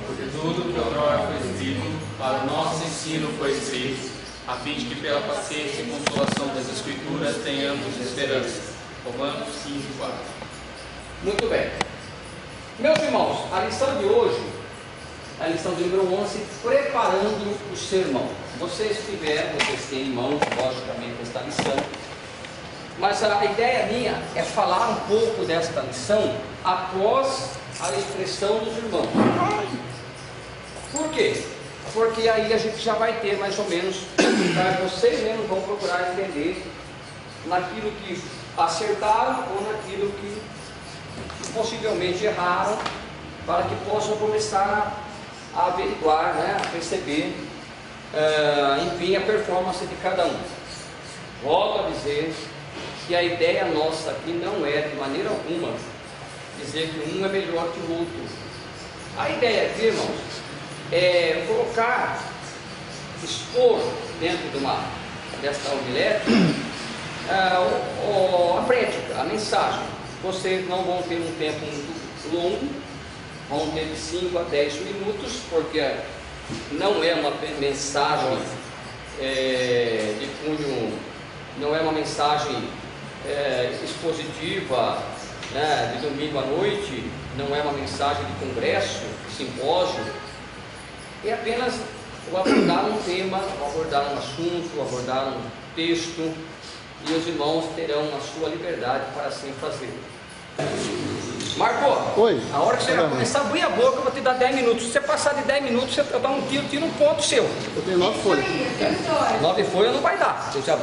Porque tudo que outrora foi escrito, para o nosso ensino foi escrito, a fim de que pela paciência e consolação das Escrituras tenhamos esperança. Romanos 15:4. Muito bem. Meus irmãos, a lição de hoje, a lição de número 11, preparando o sermão. Vocês têm em mãos, logicamente, esta lição. Mas a ideia minha é falar um pouco desta lição após a expressão dos irmãos. Por quê? Porque aí a gente já vai ter mais ou menos, vocês mesmos vão procurar entender naquilo que acertaram ou naquilo que possivelmente erraram, para que possam começar a averiguar, né, a perceber, enfim, a performance de cada um. Volto a dizer que a ideia nossa aqui não é de maneira alguma dizer que um é melhor que o outro. A ideia aqui, irmãos, é colocar, expor dentro desta homilética a prédica, a mensagem. Vocês não vão ter um tempo muito longo, vão ter de 5 a 10 minutos, porque não é uma mensagem de cunho, não é uma mensagem expositiva, né, de domingo à noite, não é uma mensagem de congresso, de simpósio, é apenas abordar um tema, abordar um assunto, abordar um texto, e os irmãos terão a sua liberdade para assim fazer. Marco, oi. A hora que você vai começar a abrir a boca, eu vou te dar 10 minutos. Se você passar de 10 minutos, você dá um tiro um ponto seu. Eu tenho 9 folhas. 9 folhas não vai dar. Eu já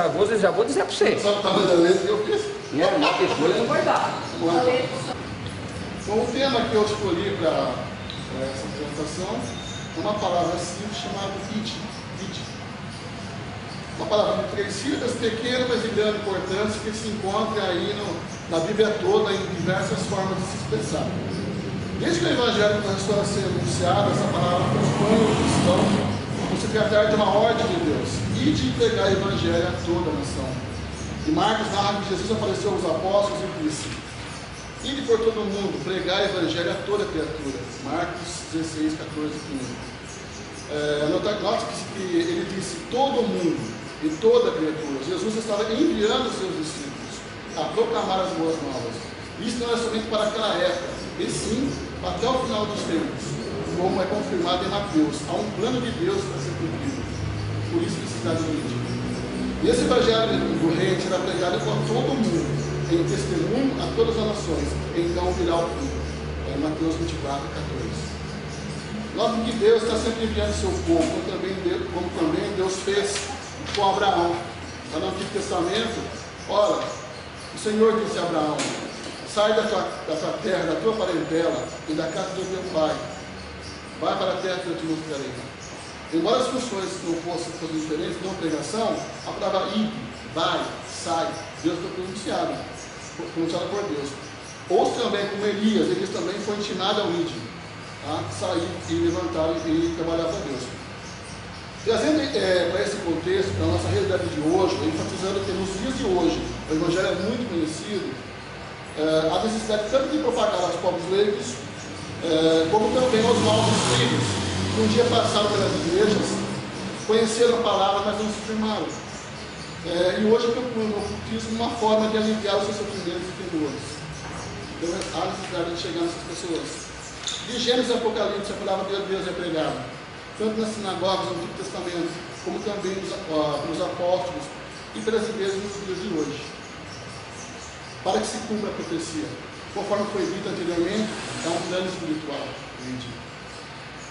vou dizer para você. Só para fazer a letra que eu fiz. Não, 9 folhas não vai dar. Bom, o tema que eu escolhi para essa apresentação é uma palavra simples chamada id. Uma palavra de 3 sílabas, pequena, mas de grande importância, que se encontra aí na Bíblia toda, em diversas formas de se expressar. Desde que o Evangelho começou a ser anunciado, essa palavra transpõe o cristão como se tratar de uma ordem de Deus, e de entregar o Evangelho a toda a nação. E Marcos narra que Jesus apareceu aos apóstolos e disse: ide por todo o mundo, pregar o Evangelho a toda criatura. Marcos 16, 14 e 15. Note que ele disse todo mundo e toda criatura. Jesus estava enviando os seus discípulos a proclamar as boas novas. Isso não é somente para aquela época, e sim até o final dos tempos, como é confirmado em Mateus. Há um plano de Deus para ser cumprido. Por isso necessidade do índio. E esse evangelho do reino será pregado por todo mundo, em testemunho a todas as nações. Então virá o fim. É Mateus 24, 14. Note que Deus está sempre enviando seu povo, como também Deus fez com Abraão. Lá no Antigo Testamento, ora, o Senhor disse a Abraão: sai da tua terra, da tua parentela e da casa do teu pai, vai para a terra que eu te mostrarei. Embora as funções não fossem diferentes, não pregação, a palavra ir, vai, sai, Deus foi pronunciado por Deus. Ou também, como Elias também foi intimado ao ir, sair e levantar e trabalhar para Deus. Trazendo para esse contexto, para a nossa realidade de hoje, enfatizando que nos dias de hoje o Evangelho é muito conhecido, a necessidade tanto de propagar aos povos leigos, como também aos novos filhos, que um dia passaram pelas igrejas, conheceram a palavra, mas não se firmaram. E hoje procuram no ocultismo uma forma de aliviar os seus sofrimentos e temores. Então há necessidade de chegar nessas pessoas. De Gênesis e Apocalipse, a palavra de Deus é pregada, tanto nas sinagogas do Antigo Testamento, como também nos apóstolos e pelas igrejas nos dias de hoje, para que se cumpra a profecia. Conforme foi dito anteriormente, é um plano espiritual.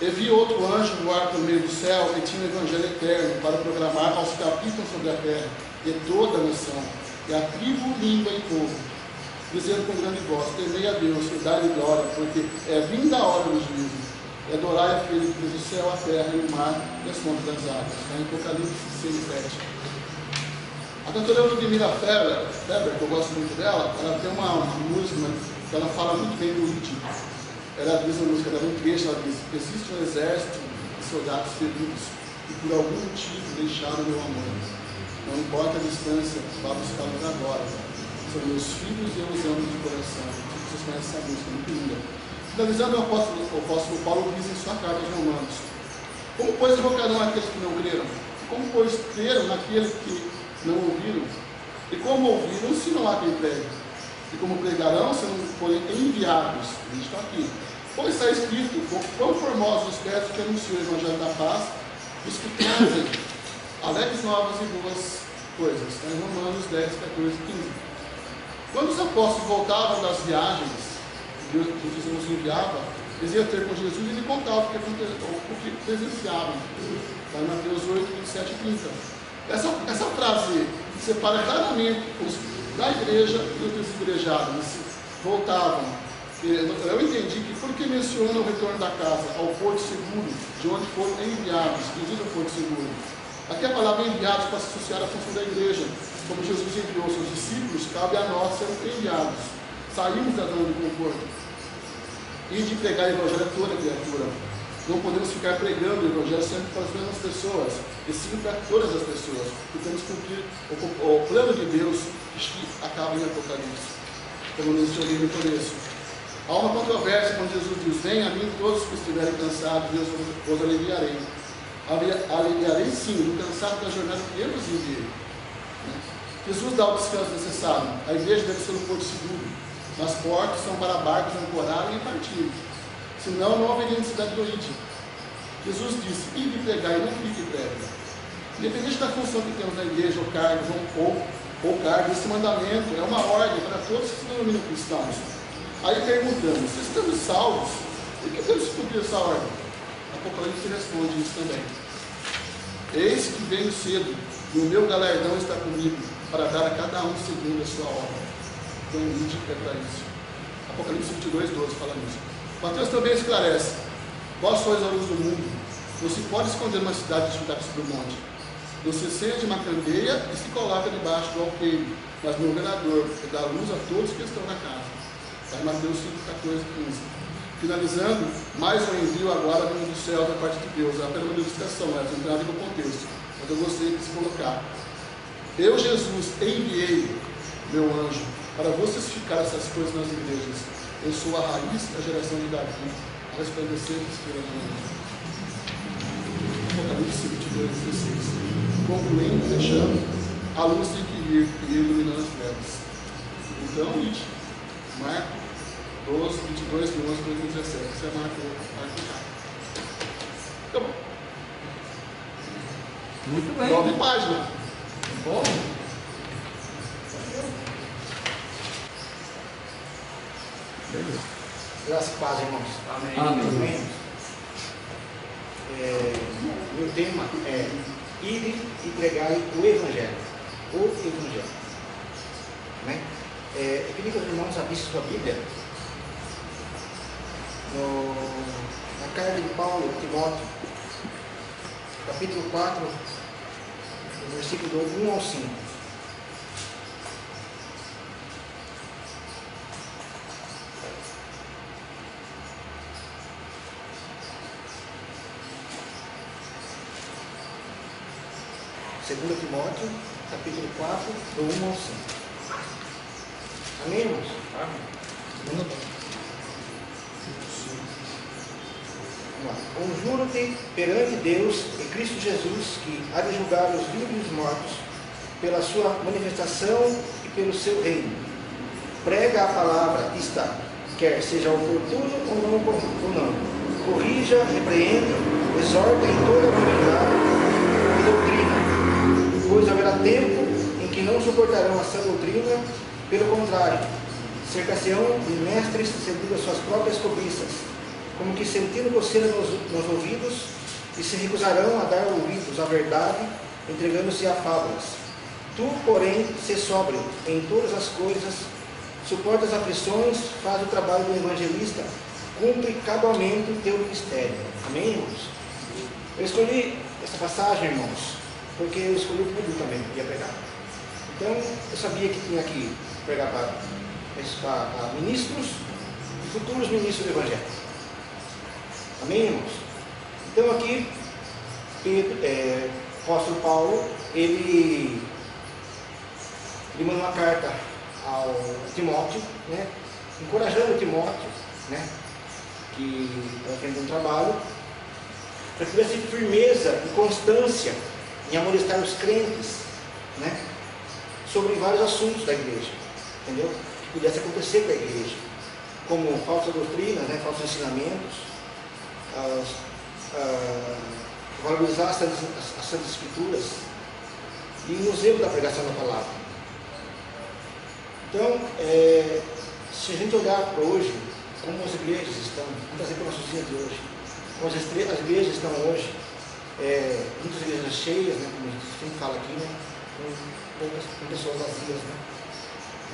E vi outro anjo voar pelo meio do céu e tinha o Evangelho eterno para proclamar aos que habitam sobre a terra e toda a nação, e a tribo, língua e povo, dizendo com grande voz: temei a Deus e dai-lhe glória, porque é vinda a hora do juízo. E adorai aquele que fez o céu, a terra e o mar e as fontes das águas. Em Apocalipse 6 e 7. A cantora Ludmila Feber, que eu gosto muito dela, ela tem uma música que ela fala muito bem do índio. Ela diz a música dela, um trecho, ela diz: existe um exército de soldados feridos que por algum motivo deixaram meu amor. Não importa a distância, vá buscá-los agora. São meus filhos e eu os amo de coração. Vocês conhecem essa música, muito linda. Finalizando, o apóstolo Paulo diz em sua carta aos Romanos: como, pois, invocarão aqueles que não creram? Como, pois, creram naqueles que não ouviram? E como ouviram, se não há quem pregue? E como pregarão, se não forem enviados? Isso está aqui. Pois está escrito: quão formosos os pés que anunciam o Evangelho da paz, os que trazem alegres novas e boas coisas. Está em Romanos 10, 14 e 15. Quando os apóstolos voltavam das viagens, Deus nos enviava, eles iam ter com Jesus e ele contava o que presenciavam. Está em Mateus 8, 27 e 30. Essa frase separa claramente os da igreja e os desigrejados. Voltavam. Eu entendi que porque menciona o retorno da casa ao porto seguro, de onde foram enviados, diz o porto seguro. Aqui a palavra enviados pode se associar à função da igreja. Como Jesus enviou seus discípulos, cabe a nós sermos enviados. Saímos da zona de conforto. E de pregar o evangelho a toda criatura. Não podemos ficar pregando o evangelho sempre para as mesmas pessoas, e sim para todas as pessoas. E temos que cumprir o plano de Deus que acaba em Apocalipse. Como mencionei no começo. Há uma controvérsia quando Jesus diz: venha a mim todos que estiverem cansados, e eu os aliviarei. Aliviarei sim do cansado da jornada que eu os enviei. Jesus dá o descanso necessário. A igreja deve ser um porto seguro. As portas são para barcos ancorarem e partirem. Senão não haveria necessidade do ide. Jesus disse: ide pregar e não fique pregue. Independente da função que temos na igreja, ou cargos, ou cargos, esse mandamento é uma ordem para todos que se denominam cristãos. Aí perguntamos: se estamos salvos, por que temos que cumprir essa ordem? Apocalipse responde isso também. Eis que venho cedo, e o meu galardão está comigo, para dar a cada um segundo a sua obra. Então, ide é para isso. Apocalipse 22, 12 fala nisso. Mateus também esclarece: vós sois a luz do mundo. Não se pode esconder uma cidade edificada sobre o monte. Não se acende uma candeia e se coloca debaixo do alqueire, mas no velador, que dá luz a todos que estão na casa. Está em Mateus 5, 14 e 15. Finalizando, mais um envio agora vindo do céu da parte de Deus. É apenas uma ilustração, é entrada no contexto. Mas eu gostaria de se colocar: eu, Jesus, enviei meu anjo para vocês essas coisas nas igrejas. Eu sou a raiz da geração de Davi, a resplandecer de estrela de luz. Apocalipse 22, 16. Concluindo, fechando, a luz tem que vir e iluminando as trevas. Então, Marcos 12, 22, 11, 17. Essa é a marca. Tá bom. Muito bem. 9 páginas. Bom. Graças e paz, irmãos. Amém. Amém. Meu tema é: ide e pregai o Evangelho. O Evangelho. Amém? Eu queria que os irmãos abrissem sua Bíblia na carta de Paulo a Timóteo, capítulo 4, versículo do 1 ao 5. Segundo Timóteo, capítulo 4, do 1 ao 5. Amém, irmãos? Amém. Vamos lá. Conjuro-te perante Deus e Cristo Jesus, que há de julgar os vivos e os mortos, pela sua manifestação e pelo seu reino. Prega a palavra está, quer seja oportuno ou não. Corrija, repreenda, exorta em toda a verdade e doutrina. Pois haverá tempo em que não suportarão a sã doutrina, pelo contrário, cercar-se-ão de mestres segundo as suas próprias cobiças, como que sentindo coceira nos ouvidos, e se recusarão a dar ouvidos à verdade, entregando-se a fábulas. Tu, porém, sê sóbrio em todas as coisas, suporta as aflições, faz o trabalho do evangelista, cumpre cabalmente o teu ministério. Amém, irmãos? Eu escolhi essa passagem, irmãos, porque eu escolhi o público também que ia pregar. Então, eu sabia que tinha que pregar para ministros e futuros ministros do Evangelho. Amém, irmãos? Então, aqui, o apóstolo Paulo, ele manda uma carta ao Timóteo, né, encorajando o Timóteo, né, que ela fez um trabalho, para que tivesse firmeza e constância em amonestar os crentes, né, sobre vários assuntos da igreja, entendeu? Que pudesse acontecer com a igreja, como falsas doutrinas, né, falsos ensinamentos, valorizar as Santas Escrituras e o museu da pregação da palavra. Então, se a gente olhar para hoje, como as igrejas estão, vamos trazer para os nossos dias de hoje, como as igrejas estão hoje, muitas igrejas cheias, né, como a gente sempre fala aqui, né, com pessoas vazias, né?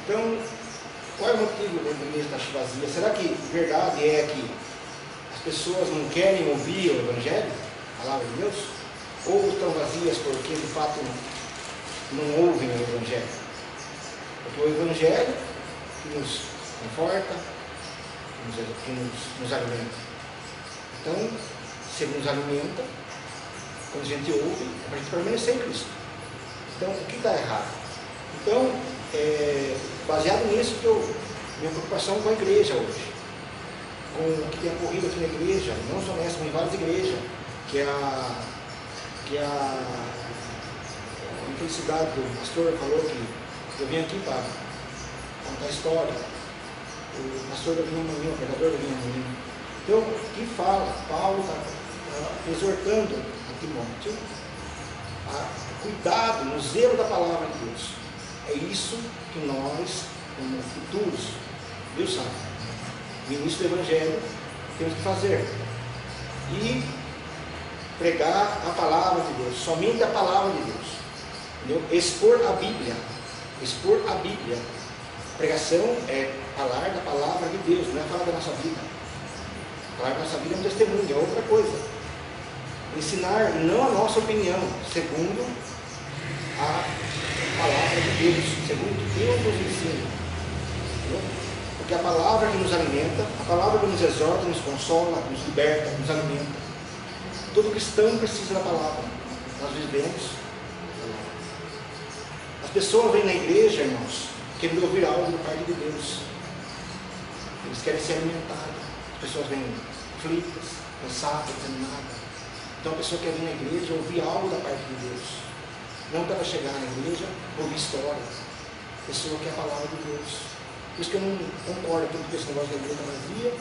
Então, qual é o motivo da igreja estar vazia? Será que verdade é que as pessoas não querem ouvir o Evangelho, a palavra de Deus? Ou estão vazias porque de fato não ouvem o Evangelho? Porque o Evangelho que nos conforta, que nos alimenta. Então, se ele nos alimenta, quando a gente ouve, a gente permanecer em Cristo. Então, o que está errado? Então, baseado nisso, minha preocupação com a igreja hoje, com o que tem ocorrido aqui na igreja, não só nessa, mas em várias igrejas, que é a infelicidade do pastor falou que eu vim aqui para contar a história, o pastor da minha mãe, o pregador da minha mãe. Então, o que fala? Paulo está exortando a Timóteo a cuidado no zelo da palavra de Deus. É isso que nós, como futuros, Deus sabe, ministro do Evangelho, temos que fazer. E pregar a palavra de Deus, somente a palavra de Deus. Entendeu? Expor a Bíblia. Expor a Bíblia. A pregação é falar da palavra de Deus, não é falar da nossa vida. Falar da nossa vida é um testemunho, é outra coisa. Ensinar não a nossa opinião, segundo a palavra de Deus, segundo o que Deus nos ensina. Entendeu? Porque a palavra que nos alimenta, a palavra que nos exorta, nos consola, nos liberta, nos alimenta. Todo cristão precisa da palavra. Nós vivemos. As pessoas vêm na igreja, irmãos, querendo ouvir algo da parte de Deus. Eles querem ser alimentados. As pessoas vêm aflitas, cansadas, desanimadas. Então a pessoa quer vir na igreja ouvir algo da parte de Deus. Não para chegar na igreja ouvir história. A pessoa quer a palavra de Deus. Por isso que eu não concordo com esse negócio da igreja vazia,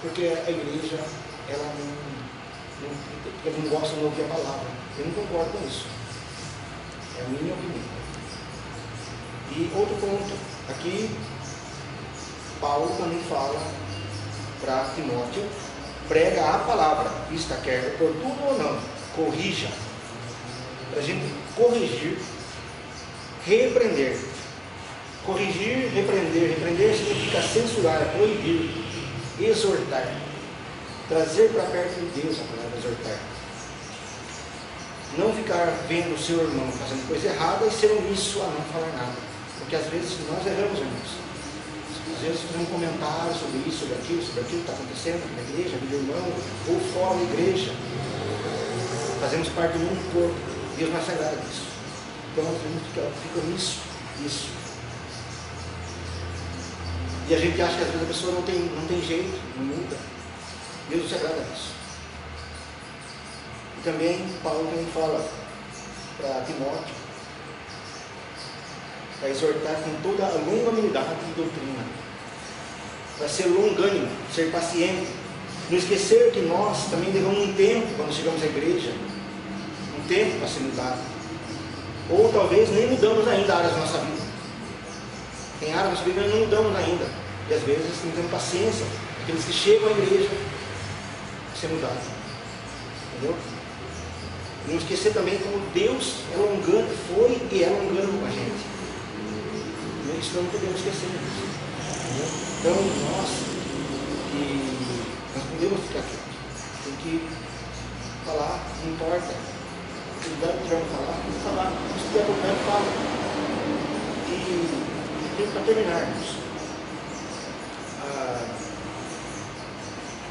porque a igreja, ela não gosta de ouvir a palavra. Eu não concordo com isso. É a minha opinião. E outro ponto, aqui Paulo também fala para Timóteo, prega a palavra, isto quer oportuno ou não, corrija. Para a gente corrigir, repreender. Corrigir, repreender significa censurar, proibir, exortar. Trazer para perto de Deus a palavra exortar. Não ficar vendo o seu irmão fazendo coisa errada e ser omisso a não falar nada. Porque às vezes nós erramos, irmãos. Às vezes fazemos um comentário sobre isso, sobre aquilo que está acontecendo na igreja, no irmão, ou fora da igreja. Fazemos parte do mesmo corpo. Deus não se agrada disso. Então nós fica omisso isso. E a gente acha que às vezes a pessoa não tem jeito, não muda. Deus não se agrada disso. E também Paulo também fala para Timóteo, para exortar com toda a longanimidade de doutrina, para ser longânimo, ser paciente, não esquecer que nós também levamos um tempo quando chegamos à igreja, um tempo para ser mudado, ou talvez nem mudamos ainda áreas da nossa vida. Tem áreas da nossa vida que não mudamos ainda, e às vezes não temos paciência, aqueles que chegam à igreja para ser mudados, entendeu? Não esquecer também como Deus é longano, foi e é longano com a gente. Isso não podemos esquecer disso. Então, nós podemos ficar aqui. Tem que falar, não importa. Se tiver para falar, tem que falar. Se tiver para fala. E para terminarmos,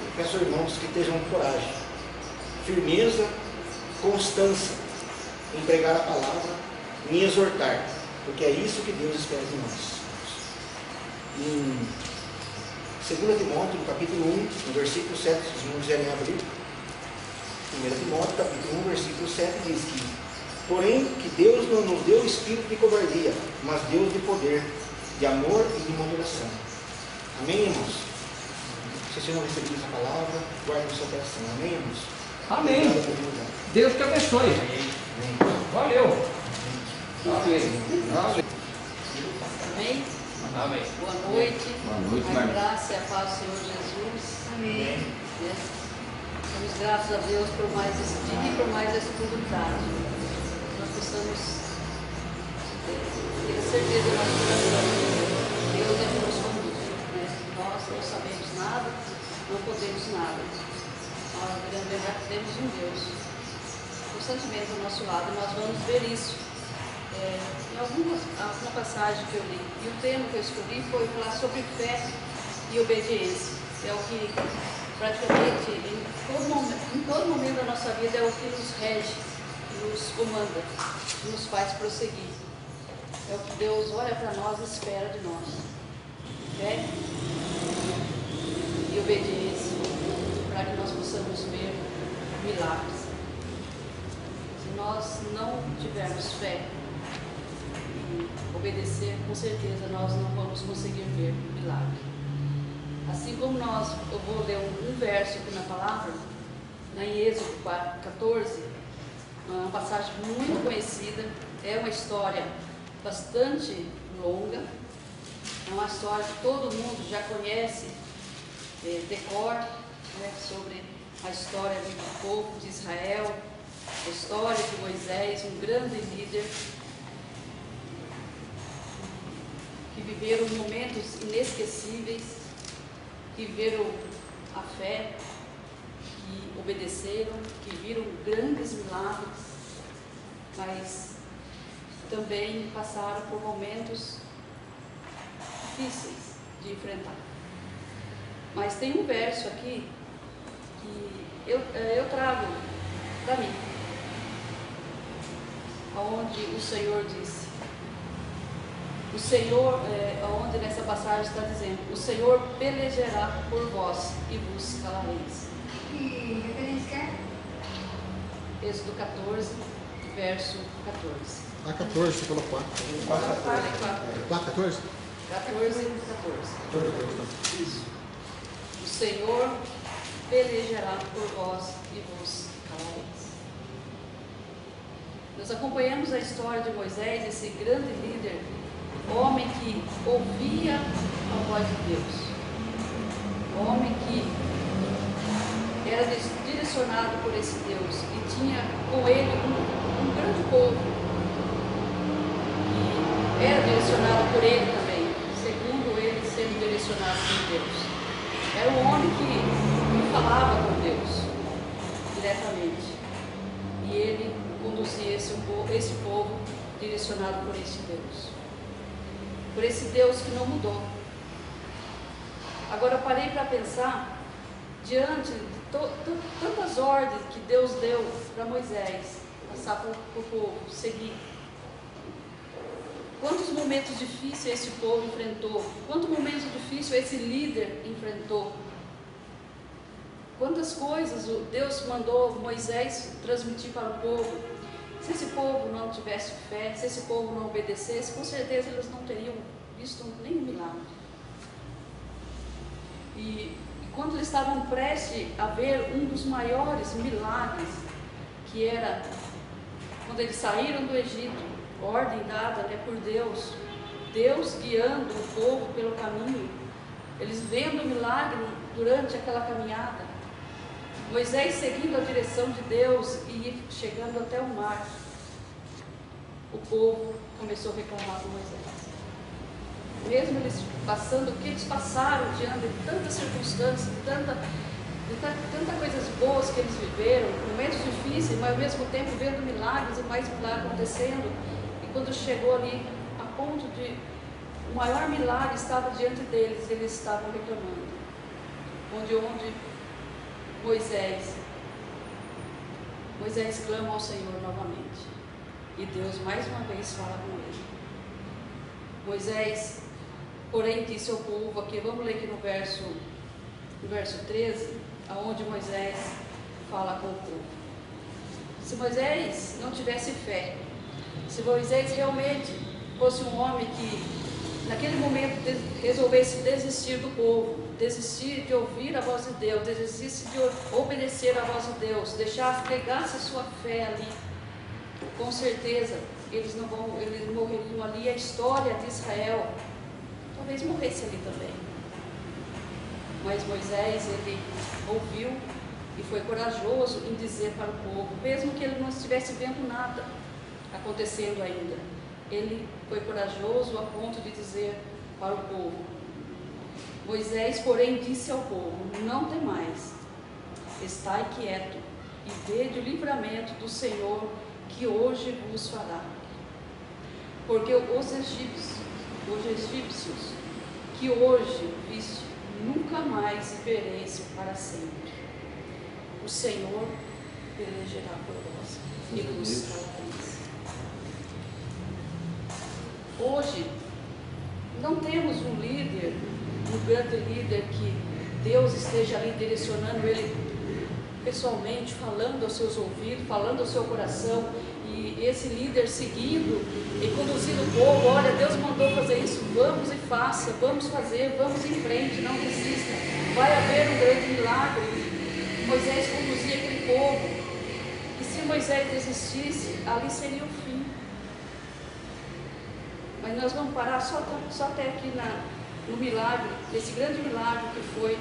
eu peço aos irmãos que estejam com coragem, firmeza, constância em pregar a palavra, em exortar. Porque é isso que Deus espera de nós. Em 2 Timóteo, no capítulo 1, no versículo 7, se os irmãos quiserem abrir. 1 Timóteo, capítulo 1, versículo 7, diz que: porém, que Deus não nos deu espírito de covardia, mas Deus de poder, de amor e de moderação. Amém, irmãos? Se vocês não receberam essa palavra, guarde no seu coração. Amém, irmãos? Amém. Deus te abençoe. Valeu. Amém. Amém? Amém. Boa noite. Boa noite, A Marcos. graça e a paz do Senhor Jesus. Amém. Damos graças a Deus por mais esse dia e por mais essa oportunidade. Nós possamos ter a certeza do nosso coração. Deus é que nos conduz. Nós não sabemos nada, não podemos nada. Nós, na verdade, temos um Deus constantemente ao nosso lado. Nós vamos ver isso em alguma passagem que eu li. E o tema que eu escolhi foi falar sobre fé e obediência. É o que praticamente em todo momento da nossa vida é o que nos rege, que nos comanda, que nos faz prosseguir. É o que Deus olha para nós e espera de nós. Fé e obediência, para que nós possamos ver milagres. Se nós não tivermos fé e obedecer, com certeza nós não vamos conseguir ver milagre. Assim como eu vou ler um verso aqui na palavra, em Êxodo 14, uma passagem muito conhecida, é uma história bastante longa, é uma história que todo mundo já conhece, decor, sobre a história do povo de Israel, a história de Moisés, um grande líder, que viveram momentos inesquecíveis, que viveram a fé, que obedeceram, que viram grandes milagres, mas também passaram por momentos difíceis de enfrentar. Mas tem um verso aqui que eu trago para mim, onde o Senhor disse, o Senhor, onde nessa passagem está dizendo, o Senhor pelejará por vós e vos calareis. Que referência é? Êxodo 14, verso 14. A 14, você falou 4. 4, 14? 14 e 14. Isso. O Senhor pelejará por vós e vos calareis. Nós acompanhamos a história de Moisés, esse grande líder, homem que ouvia a voz de Deus, homem que era direcionado por esse Deus e tinha com ele um grande povo que era direcionado por ele também, segundo ele sendo direcionado por Deus. Era um homem que falava com Deus diretamente e ele conduzia esse povo direcionado por esse Deus. Por esse Deus que não mudou. Agora eu parei para pensar, diante de tantas ordens que Deus deu para Moisés, passar para o povo, seguir. Quantos momentos difíceis esse povo enfrentou, quantos momentos difíceis esse líder enfrentou. Quantas coisas Deus mandou Moisés transmitir para o povo. Se esse povo não tivesse fé, se esse povo não obedecesse, com certeza eles não teriam visto nenhum milagre. E quando eles estavam prestes a ver um dos maiores milagres, que era quando eles saíram do Egito, ordem dada por Deus, Deus guiando o povo pelo caminho, eles vendo o milagre durante aquela caminhada, Moisés seguindo a direção de Deus e chegando até o mar, o povo começou a reclamar com Moisés. Mesmo eles passando o que eles passaram diante de tantas circunstâncias, de tantas coisas boas que eles viveram, momentos difíceis, mas ao mesmo tempo vendo milagres e mais milagres acontecendo, e quando chegou ali a ponto de o maior milagre estava diante deles, eles estavam reclamando. Onde Moisés clama ao Senhor novamente. E Deus mais uma vez fala com ele. Moisés, porém disse ao povo, aqui, vamos ler aqui no verso 13, aonde Moisés fala com o povo. Se Moisés não tivesse fé, se Moisés realmente fosse um homem que naquele momento resolvesse desistir do povo, desistir de ouvir a voz de Deus, desistisse de obedecer a voz de Deus, pegasse a sua fé ali, com certeza eles morreriam ali, a história de Israel talvez morresse ali também. Mas Moisés, ele ouviu e foi corajoso em dizer para o povo, mesmo que ele não estivesse vendo nada acontecendo ainda, ele foi corajoso a ponto de dizer para o povo. Moisés, porém, disse ao povo, não temais, estai quieto e vede o livramento do Senhor que hoje vos fará. Porque os egípcios que hoje viste, nunca mais vereis para sempre. O Senhor pelejará por vós e vos salvareis. Hoje, não temos um líder, um grande líder que Deus esteja ali direcionando ele pessoalmente, falando aos seus ouvidos, falando ao seu coração, e esse líder seguindo e conduzindo o povo. Olha, Deus mandou fazer isso, vamos e faça, vamos fazer, vamos em frente, não desista, vai haver um grande milagre. Moisés conduzia aquele povo, e se Moisés desistisse, ali seria o fim. Mas nós vamos parar só até aqui no milagre, nesse grande milagre que foi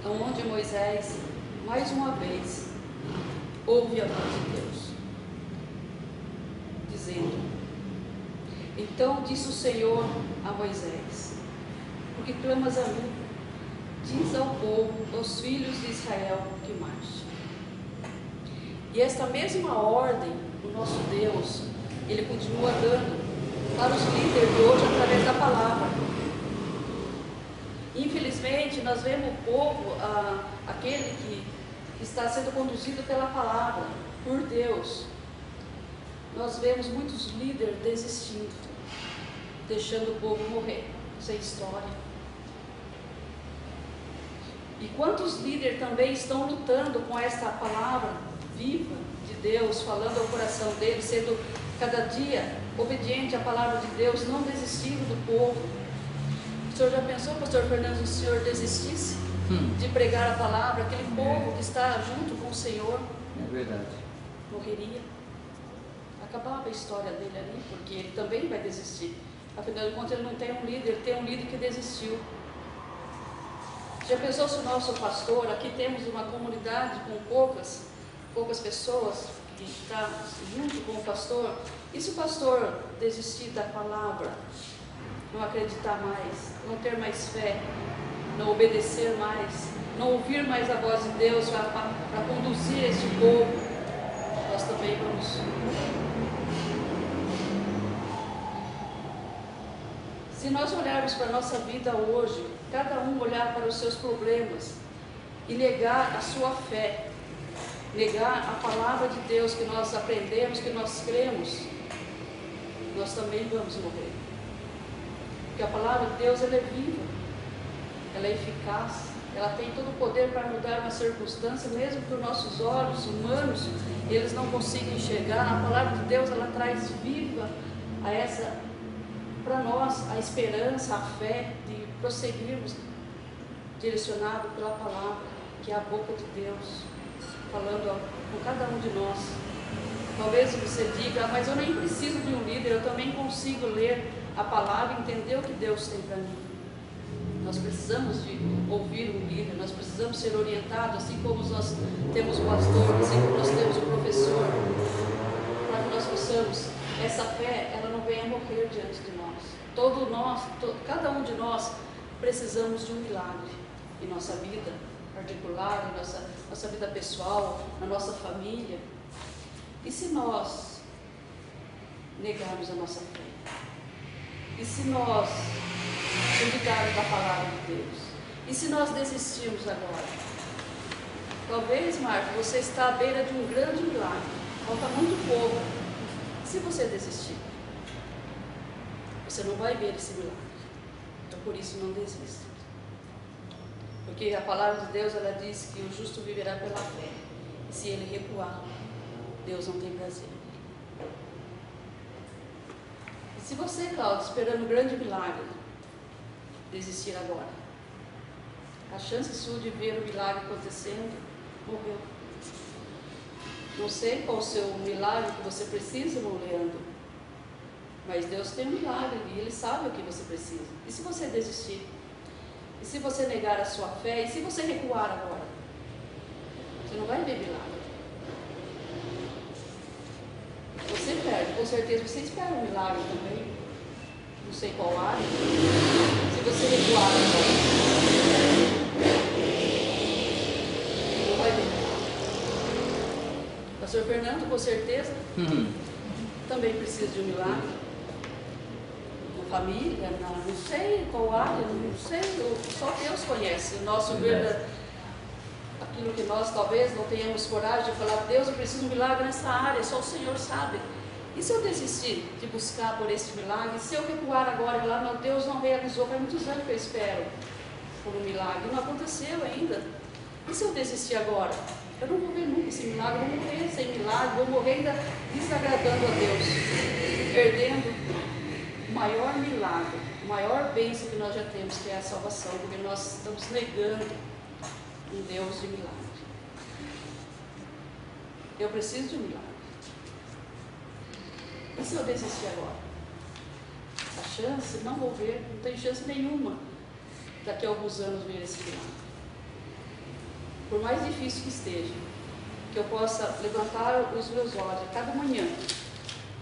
onde Moisés, mais uma vez, ouve a voz de Deus, dizendo: então disse o Senhor a Moisés, porque clamas a mim, diz ao povo, aos filhos de Israel, que marche. E esta mesma ordem, o nosso Deus, Ele continua dando para os líderes de hoje através da palavra. Infelizmente, nós vemos o povo, aquele que está sendo conduzido pela palavra, por Deus. Nós vemos muitos líderes desistindo, deixando o povo morrer, sem história. E quantos líderes também estão lutando com esta palavra viva de Deus, falando ao coração deles, sendo cada dia obediente à palavra de Deus, não desistindo do povo. O senhor já pensou, pastor Fernando, se o senhor desistisse de pregar a palavra, aquele povo que está junto com o Senhor? É verdade. Morreria. Acabava a história dele ali, porque ele também vai desistir. Afinal de contas, ele não tem um líder, ele tem um líder que desistiu. Já pensou se o nosso pastor, aqui temos uma comunidade com poucas pessoas que estão junto com o pastor, e se o pastor desistir da palavra, não acreditar mais, não ter mais fé, não obedecer mais, não ouvir mais a voz de Deus para conduzir este povo, nós também vamos. Se nós olharmos para a nossa vida hoje, cada um olhar para os seus problemas e negar a sua fé, negar a palavra de Deus que nós aprendemos, que nós cremos, nós também vamos morrer. Porque a palavra de Deus, ela é viva, ela é eficaz, ela tem todo o poder para mudar uma circunstância, mesmo que os nossos olhos humanos, eles não consigam enxergar. A palavra de Deus, ela traz viva para nós a esperança, a fé de prosseguirmos direcionado pela palavra, que é a boca de Deus, falando com cada um de nós. Talvez você diga, mas eu nem preciso de um líder, eu também consigo ler a palavra e entender o que Deus tem para mim. Nós precisamos de ouvir um líder, nós precisamos ser orientados, assim como nós temos o pastor, assim como nós temos o professor, para que nós possamos, essa fé, ela não venha morrer diante de nós. Cada um de nós precisamos de um milagre em nossa vida particular, em nossa vida pessoal, na nossa família. E se nós negarmos a nossa fé? E se nós duvidarmos da palavra de Deus? E se nós desistirmos agora? Talvez, Marco, você está à beira de um grande milagre, falta muito pouco. Se você desistir, você não vai ver esse milagre. por isso não desista. Porque a palavra de Deus, ela diz que o justo viverá pela fé. E se ele recuar, Deus não tem prazer. E se você, Cláudio, esperando um grande milagre, desistir agora, a chance sua de ver o milagre acontecendo, morreu. Não sei qual o seu milagre que você precisa, irmão Leandro, mas Deus tem um milagre e Ele sabe o que você precisa. E se você desistir? E se você negar a sua fé? E se você recuar agora? Você não vai ver milagre. Você perde, com certeza você espera um milagre também. Não sei qual área. Se você recuar agora, não vai ver milagre. Pastor Fernando, com certeza, também precisa de um milagre. Na família, não sei qual área, não sei, só Deus conhece. O nosso aquilo que nós talvez não tenhamos coragem de falar, Deus, eu preciso de um milagre nessa área, só o Senhor sabe. E se eu desistir de buscar por esse milagre? Se eu recuar agora e falar, meu Deus não realizou, faz muitos anos que eu espero por um milagre, não aconteceu ainda. E se eu desistir agora? Eu não vou ver nunca esse milagre, eu vou morrer sem milagre, vou morrer ainda desagradando a Deus, perdendo o maior milagre, o maior bênção que nós já temos, que é a salvação, porque nós estamos negando um Deus de milagre. Eu preciso de um milagre. E se eu desistir agora? A chance, não vou ver, não tem chance nenhuma daqui a alguns anos ver esse milagre. Por mais difícil que esteja, que eu possa levantar os meus olhos a cada manhã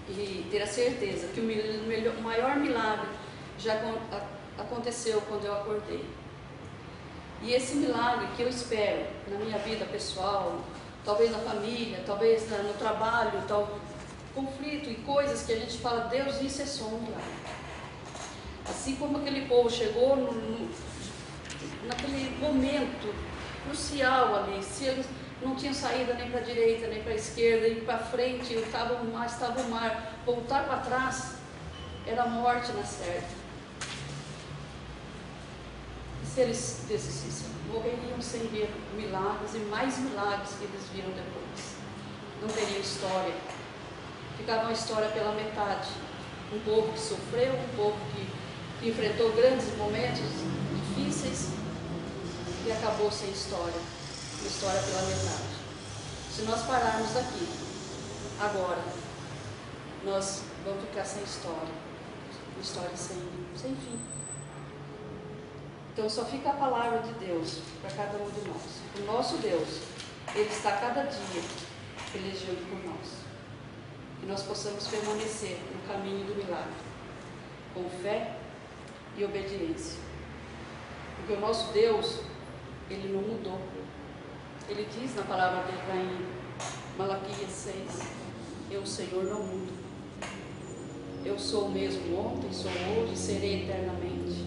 e ter a certeza que o maior milagre já aconteceu quando eu acordei. E esse milagre que eu espero na minha vida pessoal, talvez na família, talvez no trabalho, conflito e coisas que a gente fala, Deus, isso é só um milagre. Assim como aquele povo chegou naquele momento crucial ali, se eles não tinham saída nem para a direita, nem para a esquerda, ir para frente, estava o mar, voltar para trás, era a morte na certa. E se eles desistissem, morreriam sem ver milagres e mais milagres que eles viram depois. Não teria história. Ficava uma história pela metade. Um povo que sofreu, um povo que enfrentou grandes momentos difíceis e acabou sem história. Uma história pela metade. Se nós pararmos aqui, agora, nós vamos ficar sem história. Uma história sem fim. Então só fica a palavra de Deus para cada um de nós. O nosso Deus, Ele está cada dia pelejando por nós. Que nós possamos permanecer no caminho do milagre, com fé e obediência. Porque o nosso Deus, Ele não mudou. Ele diz na palavra dele lá em Malaquias 6, eu, Senhor, não mudo. Eu sou o mesmo ontem, sou hoje, serei eternamente.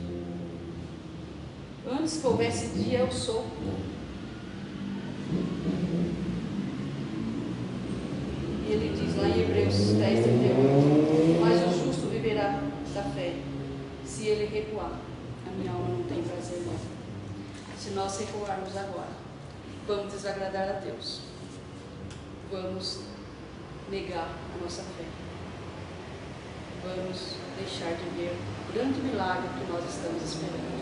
Antes que houvesse dia, eu sou. E ele diz lá em Hebreus 10:38, mas o justo viverá da fé. Se ele recuar, a minha alma não tem prazer nele. Se nós recuarmos agora, vamos desagradar a Deus. Vamos negar a nossa fé. Vamos deixar de ver o grande milagre que nós estamos esperando.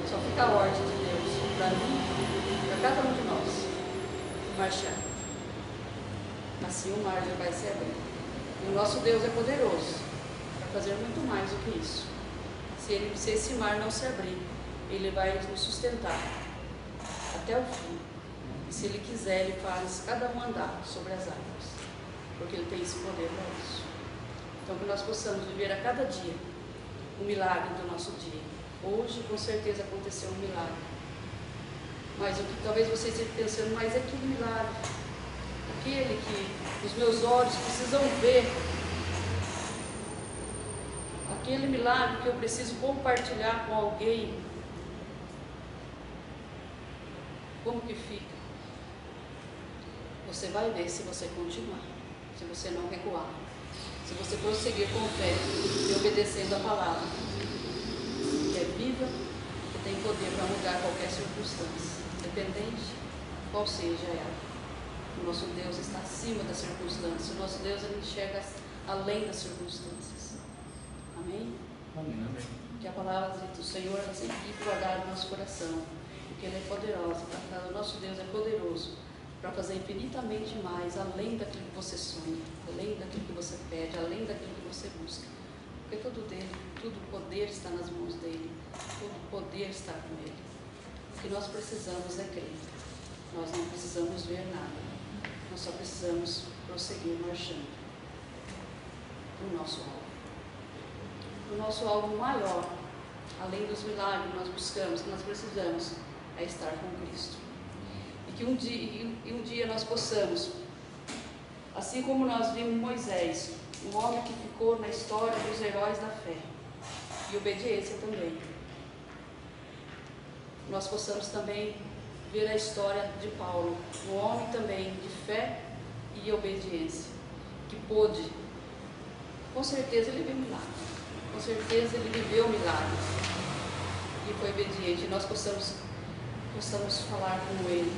Só fica a ordem de Deus para mim, para cada um de nós, marchar. Assim o mar já vai se abrir. E o nosso Deus é poderoso para fazer muito mais do que isso. Se esse mar não se abrir, Ele vai nos sustentar até o fim. E se Ele quiser, Ele faz cada um andar sobre as águas, porque Ele tem esse poder para isso. Então que nós possamos viver a cada dia o milagre do nosso dia. Hoje com certeza aconteceu um milagre. Mas o que talvez você esteja pensando, mas é que milagre? Aquele que os meus olhos precisam ver. Aquele milagre que eu preciso compartilhar com alguém. Como que fica? Você vai ver se você continuar, se você não recuar, se você prosseguir com fé e obedecendo a palavra. invisível, que tem poder para mudar qualquer circunstância, independente qual seja ela. O nosso Deus está acima das circunstâncias. O nosso Deus, ele enxerga além das circunstâncias. Amém? Amém. Que a palavra do Senhor ela sempre fique guardada no nosso coração, porque Ele é poderoso. O nosso Deus é poderoso para fazer infinitamente mais, além daquilo que você sonha, além daquilo que você pede, além daquilo que você busca. Porque tudo dele, todo o poder está nas mãos dele, todo o poder está com ele. O que nós precisamos é crer. Nós não precisamos ver nada. Nós só precisamos prosseguir marchando para o nosso alvo. O nosso alvo maior, além dos milagres que nós buscamos, que nós precisamos, é estar com Cristo. E que um dia nós possamos, assim como nós vimos Moisés, um homem que ficou na história dos heróis da fé e obediência também, nós possamos também ver a história de Paulo, um homem também de fé e obediência, que pôde, com certeza ele viu milagre, com certeza ele viveu milagre e foi obediente. E nós possamos falar como ele,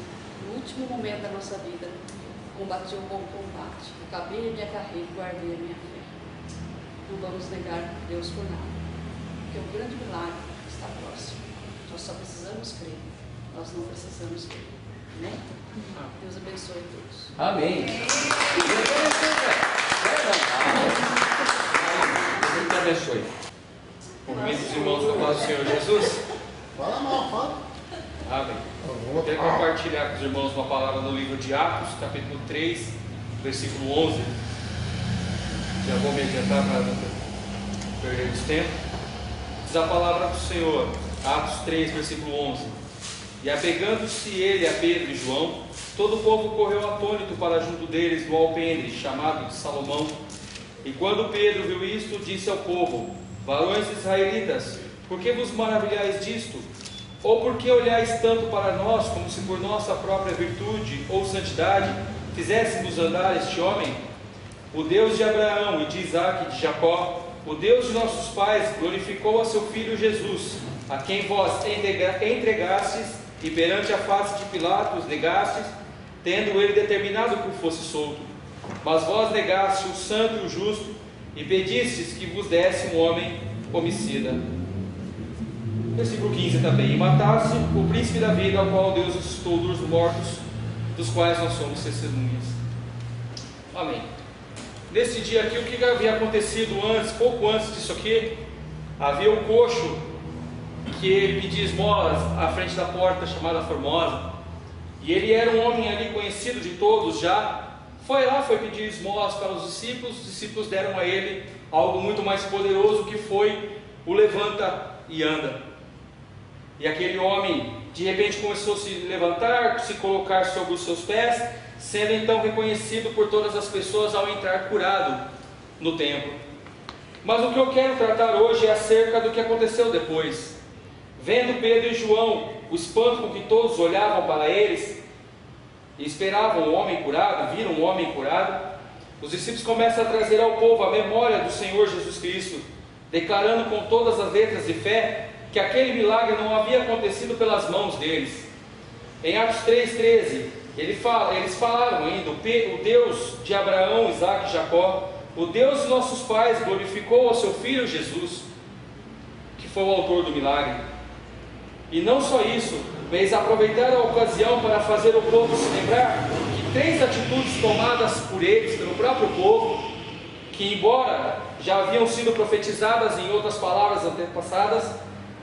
no último momento da nossa vida: combati o bom combate, acabei a minha carreira e guardei a minha fé. Não vamos negar Deus por nada, porque o grande milagre está próximo. Nós só precisamos crer, nós não precisamos crer. Amém? Deus abençoe a todos. Amém. Deus abençoe. Cumprimento os irmãos com a paz do Senhor Jesus. Fala mal, fala. Amém. Eu quero compartilhar com os irmãos uma palavra no livro de Atos, capítulo 3, versículo 11. Já vou me adiantar para não perdermos tempo. Diz a palavra do Senhor, Atos 3, versículo 11. E apegando-se ele a Pedro e João, todo o povo correu atônito para junto deles no alpendre, chamado de Salomão. E quando Pedro viu isto, disse ao povo: varões israelitas, por que vos maravilhais disto? Ou por que olhais tanto para nós, como se por nossa própria virtude ou santidade fizéssemos andar este homem? O Deus de Abraão e de Isaque e de Jacó, o Deus de nossos pais, glorificou a seu filho Jesus, a quem vós entregastes e perante a face de Pilatos negastes, tendo ele determinado que fosse solto. Mas vós negaste o santo e o justo, e pedistes que vos desse um homem homicida. Versículo 15 também. E mataste o príncipe da vida, ao qual Deus ressuscitou dos mortos, dos quais nós somos testemunhas. Amém. Nesse dia aqui, o que havia acontecido antes, pouco antes disso aqui? Havia um coxo que ele pedia esmolas à frente da porta chamada Formosa, e ele era um homem ali conhecido de todos já. Foi lá, foi pedir esmolas para os discípulos deram a ele algo muito mais poderoso, que foi o levanta e anda. E aquele homem de repente começou a se levantar, se colocar sobre os seus pés, sendo então reconhecido por todas as pessoas ao entrar curado no templo. Mas o que eu quero tratar hoje é acerca do que aconteceu depois. Vendo Pedro e João o espanto com que todos olhavam para eles e esperavam um homem curado, viram um homem curado, os discípulos começam a trazer ao povo a memória do Senhor Jesus Cristo, declarando com todas as letras de fé que aquele milagre não havia acontecido pelas mãos deles. Em Atos 3,13, eles falaram ainda: o Deus de Abraão, Isaque e Jacó, o Deus de nossos pais, glorificou ao seu filho Jesus, que foi o autor do milagre. E não só isso, mas aproveitaram a ocasião para fazer o povo se lembrar que 3 atitudes tomadas por eles, pelo próprio povo, que embora já haviam sido profetizadas em outras palavras antepassadas,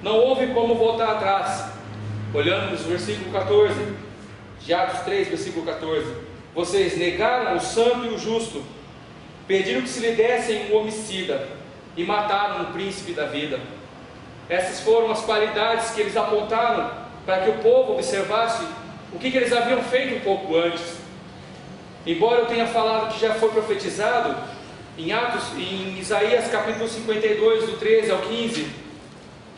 não houve como voltar atrás. Olhando no versículo 14 de Atos 3, versículo 14: vocês negaram o santo e o justo, pediram que se lhe dessem um homicida e mataram o príncipe da vida. Essas foram as qualidades que eles apontaram para que o povo observasse o que eles haviam feito um pouco antes. Embora eu tenha falado que já foi profetizado em Isaías capítulo 52, do 13 ao 15,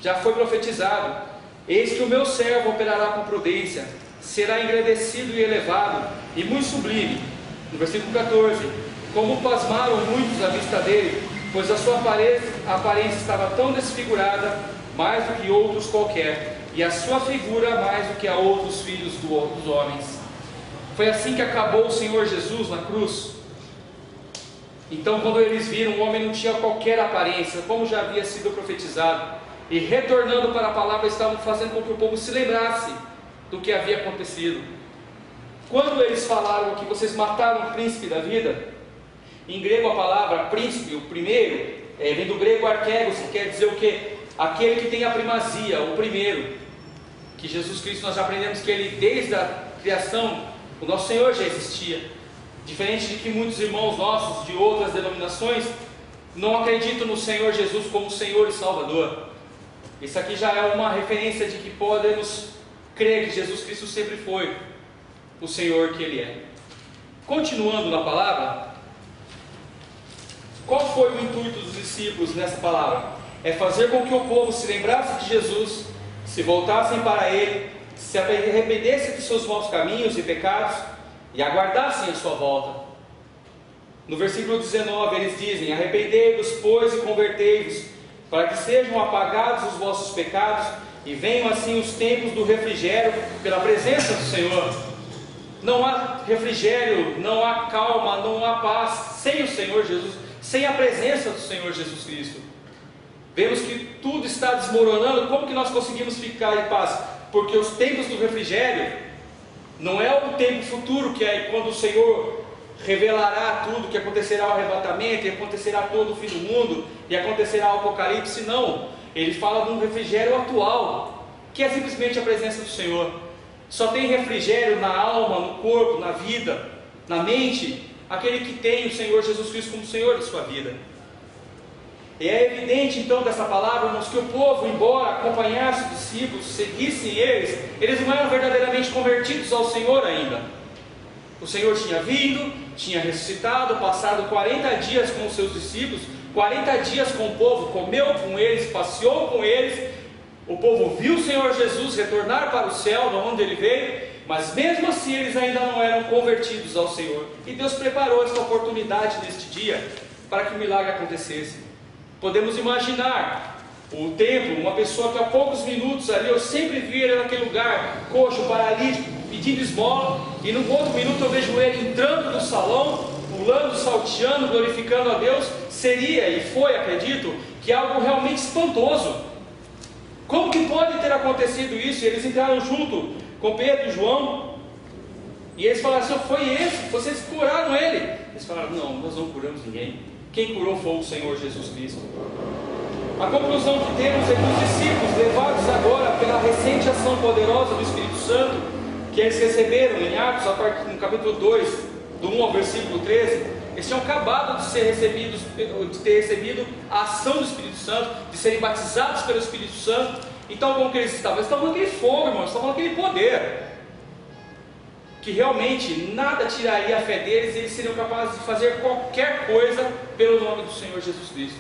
já foi profetizado: eis que o meu servo operará com prudência, será engrandecido e elevado e muito sublime. No versículo 14: como pasmaram muitos à vista dele, pois a sua aparência estava tão desfigurada mais do que outros qualquer, e a sua figura mais do que a outros filhos dos homens. Foi assim que acabou o Senhor Jesus na cruz. Então, quando eles viram, o homem não tinha qualquer aparência, como já havia sido profetizado, e retornando para a palavra, estavam fazendo com que o povo se lembrasse do que havia acontecido. Quando eles falaram que vocês mataram o príncipe da vida, em grego a palavra príncipe, o primeiro, vem do grego arquegos, que quer dizer o quê? Aquele que tem a primazia, o primeiro. Que Jesus Cristo, nós já aprendemos que Ele, desde a criação, o nosso Senhor já existia. Diferente de que muitos irmãos nossos de outras denominações não acreditam no Senhor Jesus como Senhor e Salvador. Isso aqui já é uma referência de que podemos crer que Jesus Cristo sempre foi o Senhor que Ele é. Continuando na palavra, qual foi o intuito dos discípulos nessa palavra? É fazer com que o povo se lembrasse de Jesus, se voltassem para Ele, se arrependessem dos seus maus caminhos e pecados e aguardassem a sua volta. No versículo 19 eles dizem: arrependei-vos, pois, e convertei-vos, para que sejam apagados os vossos pecados e venham assim os tempos do refrigério pela presença do Senhor. Não há refrigério, não há calma, não há paz sem o Senhor Jesus, sem a presença do Senhor Jesus Cristo. Vemos que tudo está desmoronando. Como que nós conseguimos ficar em paz? Porque os tempos do refrigério não é o tempo futuro, que é quando o Senhor revelará tudo, que acontecerá o arrebatamento, e acontecerá todo o fim do mundo, e acontecerá o apocalipse. Não, ele fala de um refrigério atual, que é simplesmente a presença do Senhor. Só tem refrigério na alma, no corpo, na vida, na mente, aquele que tem o Senhor Jesus Cristo como Senhor de sua vida. E é evidente então dessa palavra, irmãos, que o povo, embora acompanhasse os discípulos, seguissem eles não eram verdadeiramente convertidos ao Senhor ainda. O Senhor tinha vindo, tinha ressuscitado, passado 40 dias com os seus discípulos, 40 dias com o povo, comeu com eles, passeou com eles. O povo viu o Senhor Jesus retornar para o céu, de onde Ele veio, mas mesmo assim eles ainda não eram convertidos ao Senhor. E Deus preparou esta oportunidade neste dia para que o milagre acontecesse. Podemos imaginar o templo, uma pessoa que há poucos minutos ali, eu sempre vi ele naquele lugar, coxo, paralítico, pedindo esmola, e no outro minuto eu vejo ele entrando no salão, pulando, salteando, glorificando a Deus. Seria, e foi, acredito, que é algo realmente espantoso. Como que pode ter acontecido isso? E eles entraram junto com Pedro e João, e eles falaram assim: foi esse, vocês curaram ele. Eles falaram: não, nós não curamos ninguém. Quem curou foi o Senhor Jesus Cristo. A conclusão que temos é que os discípulos, levados agora pela recente ação poderosa do Espírito Santo, que eles receberam em Atos, no capítulo 2, do 1 ao versículo 13, eles tinham acabado de ter recebido a ação do Espírito Santo, de serem batizados pelo Espírito Santo. Então, como que eles estavam? Eles estavam naquele fogo, irmãos, estavam naquele poder, que realmente nada tiraria a fé deles, e eles seriam capazes de fazer qualquer coisa pelo nome do Senhor Jesus Cristo.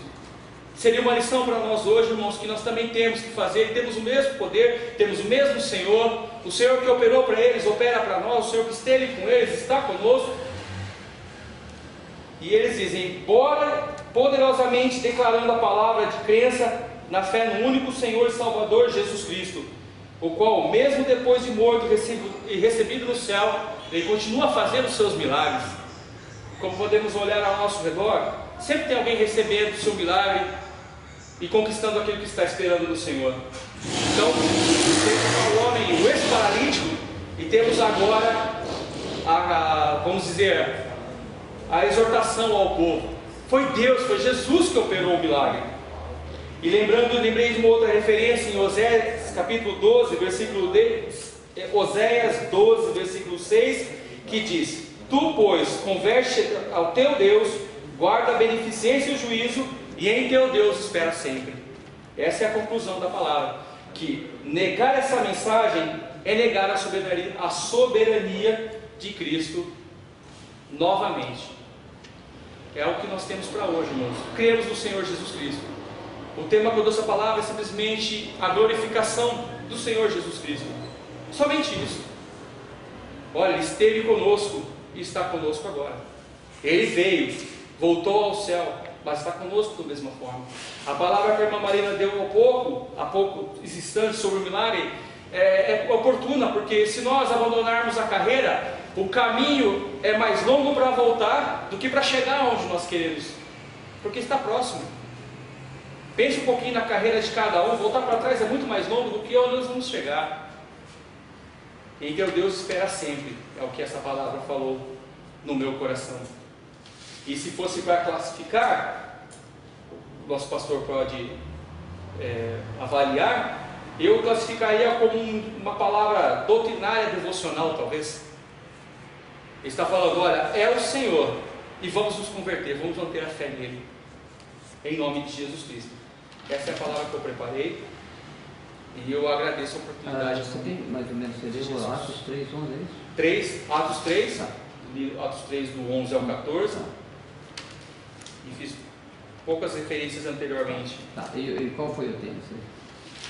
Seria uma lição para nós hoje, irmãos, que nós também temos que fazer. Temos o mesmo poder, temos o mesmo Senhor. O Senhor que operou para eles, opera para nós. O Senhor que esteve com eles, está conosco. E eles dizem: embora poderosamente declarando a palavra de crença na fé no único Senhor e Salvador Jesus Cristo, o qual, mesmo depois de morto e recebido no céu, Ele continua a fazer os seus milagres. Como podemos olhar ao nosso redor, sempre tem alguém recebendo o seu milagre e conquistando aquilo que está esperando do Senhor. Então, temos o homem, o ex-paralítico, e temos agora, vamos dizer, a exortação ao povo. Foi Deus, foi Jesus que operou o milagre. E lembrei de uma outra referência em Oséias capítulo 12, versículo 10, Oséias 12, versículo 6, que diz: tu, pois, converte ao teu Deus, guarda a beneficência e o juízo, e em teu Deus espera sempre. Essa é a conclusão da palavra, que negar essa mensagem é negar a soberania de Cristo novamente. É o que nós temos para hoje, irmãos. Cremos no Senhor Jesus Cristo. O tema que eu dou essa palavra é simplesmente a glorificação do Senhor Jesus Cristo. Somente isso. Olha, Ele esteve conosco e está conosco agora. Ele veio, voltou ao céu, mas está conosco da mesma forma. A palavra que a irmã Marina deu há poucos instantes sobre o milagre é oportuna, porque se nós abandonarmos a carreira, o caminho é mais longo para voltar do que para chegar onde nós queremos, porque está próximo. Pense um pouquinho na carreira de cada um, voltar para trás é muito mais longo do que onde nós vamos chegar. Então Deus espera sempre, é o que essa palavra falou no meu coração. E se fosse para classificar, o nosso pastor pode avaliar, eu classificaria como uma palavra doutrinária devocional, talvez. Ele está falando, olha, é o Senhor, e vamos nos converter, vamos manter a fé nele, em nome de Jesus Cristo. Essa é a palavra que eu preparei, e eu agradeço a oportunidade. Você tem mais ou menos, você leu Atos 3, 11, é isso? 3, Atos 3, tá. Atos 3 do 11 ao 14, tá. E fiz poucas referências anteriormente. Tá. E qual foi o tema?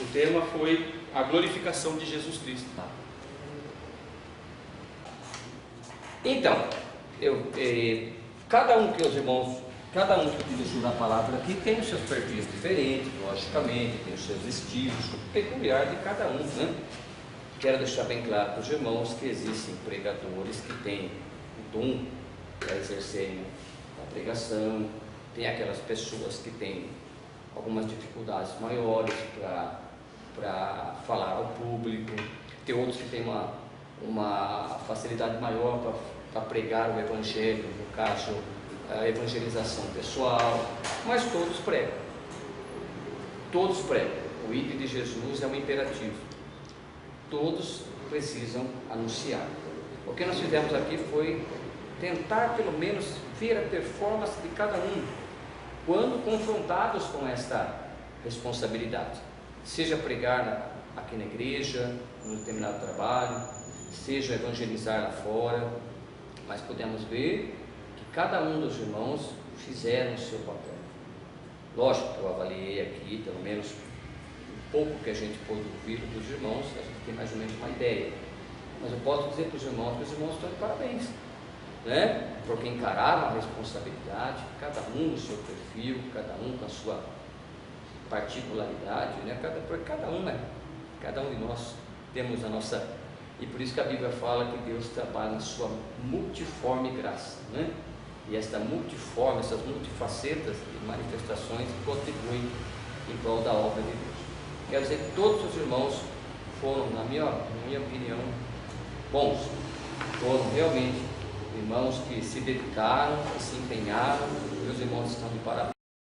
O tema foi a glorificação de Jesus Cristo. Tá. Então, cada um que estuda a palavra aqui tem os seus perfis diferentes, logicamente, tem os seus estilos, o peculiar de cada um, né? Quero deixar bem claro para os irmãos que existem pregadores que têm o dom para exercerem a pregação, tem aquelas pessoas que têm algumas dificuldades maiores para falar ao público, tem outros que têm uma facilidade maior para pregar o evangelho, no caso a evangelização pessoal, mas todos pregam. Todos pregam. O ID de Jesus é um imperativo. Todos precisam anunciar. O que nós fizemos aqui foi tentar pelo menos ver a performance de cada um quando confrontados com esta responsabilidade, seja pregar aqui na igreja, num determinado trabalho, seja evangelizar lá fora, mas podemos ver que cada um dos irmãos fizeram o seu papel. Lógico que eu avaliei aqui, pelo menos um pouco que a gente pôde ouvir dos irmãos, a gente tem mais ou menos uma ideia, mas eu posso dizer para os irmãos que os irmãos estão de parabéns, né? Porque encararam a responsabilidade, cada um no seu perfil, cada um com a sua particularidade, né? Porque cada um de nós temos a nossa, e por isso que a Bíblia fala que Deus trabalha na sua multiforme graça, né? E essas multifacetas de manifestações contribuem em prol da obra de Deus. Quero dizer que todos os irmãos foram, na minha opinião, bons, foram realmente irmãos que se dedicaram, que se empenharam, e os irmãos estão de parabéns.